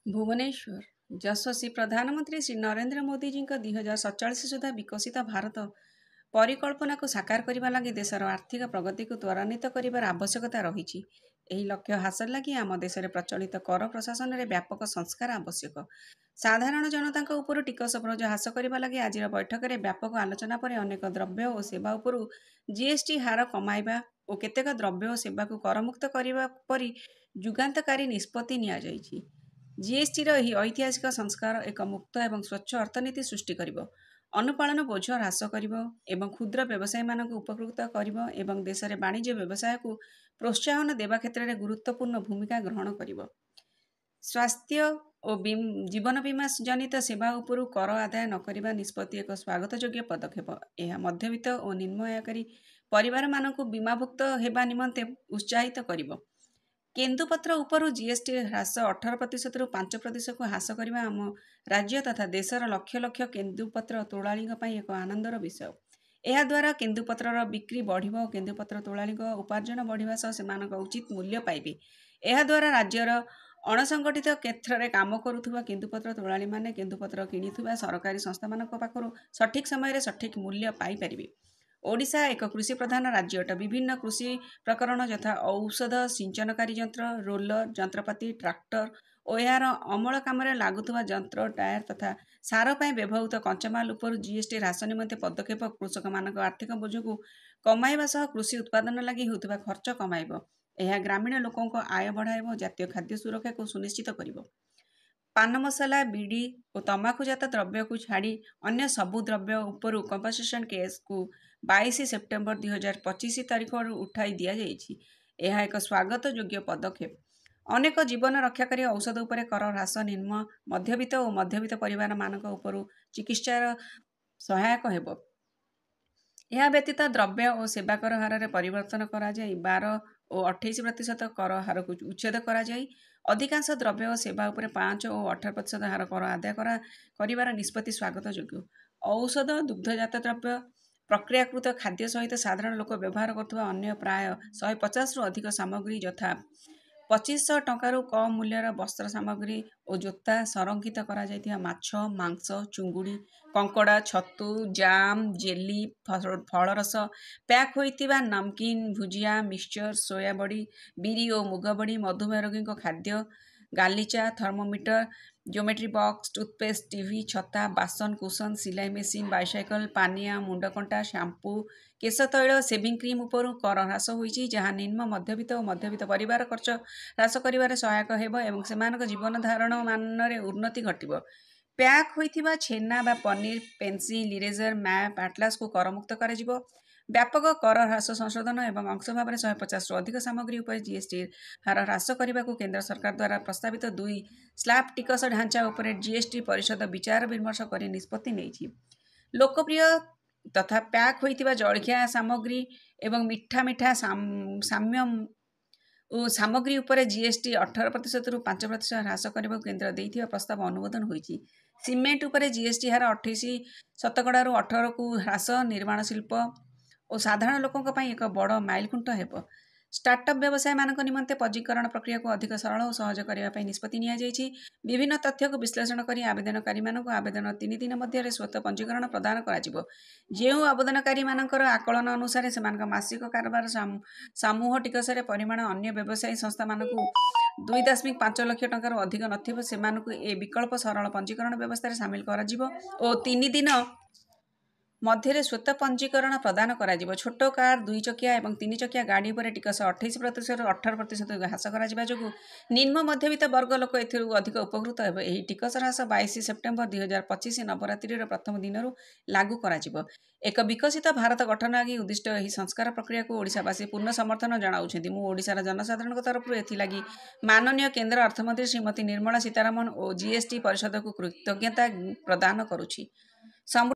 भुवनेश्वर यशस्वी प्रधानमंत्री श्री नरेंद्र मोदी जी 2047 सुधा विकसित भारत परिकल्पना को साकार करने लगी देशर आर्थिक प्रगति को त्वरान्वित कर आवश्यकता रही। लक्ष्य हासिल लगी आम देश में प्रचलित कर प्रशासन में व्यापक संस्कार आवश्यक। साधारण जनता उपर टिकस बोझ ह्रास करने लगी आज बैठक में व्यापक आलोचना पर अनेक द्रव्य और सेवा उपर जीएसटी हार कमाइबा और केतेक द्रव्य और सेवा को करमुक्त करने परी जुगान्तकारी निष्पत्ति नि जीएसटी ऐतिहासिक संस्कार एक मुक्त एवं स्वच्छ अर्थनीति सृष्टि करिबो, अनुपालन बोझ ह्रास करिबो एवं क्षुद्र व्यवसायी मानक उपकृत करिबो एवं देश में वाणिज्य व्यवसाय को प्रोत्साहन देवा क्षेत्र में गुरुत्वपूर्ण भूमिका ग्रहण करिबो। स्वास्थ्य और जीवन बीमा जनित सेवा उपरू कर आदाय न करिबा निष्पत्ति एक स्वागतयोग्य पदक्षेप। यह मध्यवित्त और निम्न आयकारी परिवार मानक बीमाभुक्त हेबा निमंते उत्साहित करिबो। केन्दुपत्र उपरू जीएसटी ह्रास 18% रु 5% को ह्रास करने आम राज्य तथा देशर लक्ष लक्ष केन्दुपत्र तोलाणी एक आनंदर विषय। यह द्वारा केन्दुपत्र बिक्री बढ़ केन्दुपत्र तोलाणी उपार्जन बढ़ा सह से उचित मूल्य पाइबे। यह द्वारा राज्यर अणसंगठित क्षेत्र में काम करुवा केन्दुपत्र तोलाणी माने केन्दुपत्र किणुवा सरकारी संस्था मान पाखु सठिक समय सठिक मूल्य पाइपर। ओडिशा एक कृषि प्रधान राज्य अटे। विभिन्न कृषि प्रकरण यथा औषध, सिंचनकारी यंत्र, रोलर, यंत्रपाति, ट्राक्टर और यार अमल काम लगुवा यंत्र, टायर तथा सार पर व्यवहृत कंचामाल उपर जीएसटी ह्रास निमंते पदक्षेप कृषक मान आर्थिक बोझ को कमाइबा सह कृषि उत्पादन लगी होता खर्च कमाइब। यह ग्रामीण लोकों आय बढ़ाइब, जातीय खाद्य सुरक्षा को सुनिश्चित करिब। पान मसला, बीड़ी और तंबाकूजात द्रव्य को छाड़ी अन्य सबु द्रव्य उपरू कंपनसेशन केस को 22 सेप्टेम्बर 2025 तारीख उठाई दि जाइछि। यह एक स्वागत योग्य पदक्षेप। अनेक जीवन रक्षाकारी औषध उपरे कर ह्रास निम्न मध्यवित्त और मध्यवित्त परिवार मानक उपरू चिकित्सार सहायक हेब। यह व्यतीत द्रव्य और सेवा कर हार में परिवर्तन करा जाय 12 और 28% कर हार को उच्छेद करा जाय अधिकांश द्रव्य और सेवा उपर 5 और 18% हार कर आदाय कर निष्पत्ति स्वागत योग्य। औषध, दुग्धजात द्रव्य, प्रक्रियाकृत खाद्य सहित साधारण लोक व्यवहार करुवा अन्य प्राय 150 रु अधिक सामग्री यथा 2500 टंकारु कम मूल्यर वस्त्र सामग्री और जोता, संरक्षित करा जायथिबा माछ, मांस, चुंगुड़ी, कंकड़ा, छतु, जाम, जेली, फलरस, पैक होइतिबा नमकीन, भुजिया, मिक्सचर, सोया बड़ी, बीरी और मुग बड़ी, मधुमेह रोगी खाद्य, गालीचा, thermometer, geometry box, toothpaste, TV, छता, बासन कुशन, सिलाई मेसीन, बाइसाइकल, पानिया, मुंडकंटा, शैम्पू, केश तैल, सेविंग क्रीम उपर कर ह्रास होइछि जहाँ निम्न मध्यवित्त और मध्यवित्त परिवार खर्च ह्रास करिवारे सहायक हेब एवं सेमानक जीवन धारण मान उन्नति घटिब। पैक होइथिबा छेना बा पनीर, पेंसिल, इरेजर, मैप, आटलास को करमुक्त कर व्यापक कर ह्रास संशोधन एवं अंश भाव में 150 रु अधिक सामग्री उपर जीएसटी हार ह्रास करने को केंद्र सरकार द्वारा प्रस्तावित 2 स्लैब टिकस ढांचा उपर जीएसटी परिषद विचार विमर्श कर निष्पत्ति नहीं। लोकप्रिय तथा पैक होइतिबा जलखिया सामग्री एवं मिठा मिठा साम्य सामग्री उपर जीएसटी 18% रु 5% ह्रास करने को केंद्र देइथिबा प्रस्ताव अनुमोदन होइछि। सीमेंट उपर जीएसटी हार 28% रु 18 को ह्रास निर्माण शिल्प और साधारण लोकों एक बड़ माइलखुंट हेब। स्टार्टअप व्यवसाय मानक निमंते पंजीकरण प्रक्रिया को अधिक सरल और सहज करने निष्पत्ति नि विभिन्न तथ्य को विश्लेषण कर आवेदनकारी मानक आवेदन 3 दिन मध्य स्वतः पंजीकरण प्रदान कर जो आवेदनकारी मानकर आकलन अनुसार से मासिक कारोबार समूह टिकसर परिमाण अन्य व्यवसायी संस्था मानक 2.5 लाख टंकार अधिक नथिबो सेमानकु ए विकल्प सरल पंजीकरण व्यवस्था सामिल कर 3 दिन मध्य स्वतः पंजीकरण प्रदान कर छोट कार, 2 चकिया और 3 चकिया गाड़ी पर टिकस 28% रु 18% ह्रास कर निम्न मध्यवित्त वर्ग लोक अधिक उपकृत हेब। यह टिकस ह्रास 22 सेप्टेम्बर 2025 नवरात्रि प्रथम दिन लागू कर एक विकसित भारत गठन लगी उद्दिष्ट यह संस्कार प्रक्रिया को ओडिशावासी पूर्ण समर्थन जनाउछन्ति। मु ओडिशार जनसाधारण तरफ एथिलागी माननीय केंद्र अर्थमंत्री श्रीमती निर्मला सीतारमण और जीएसटी परिषद को कृतज्ञता प्रदान करुछि।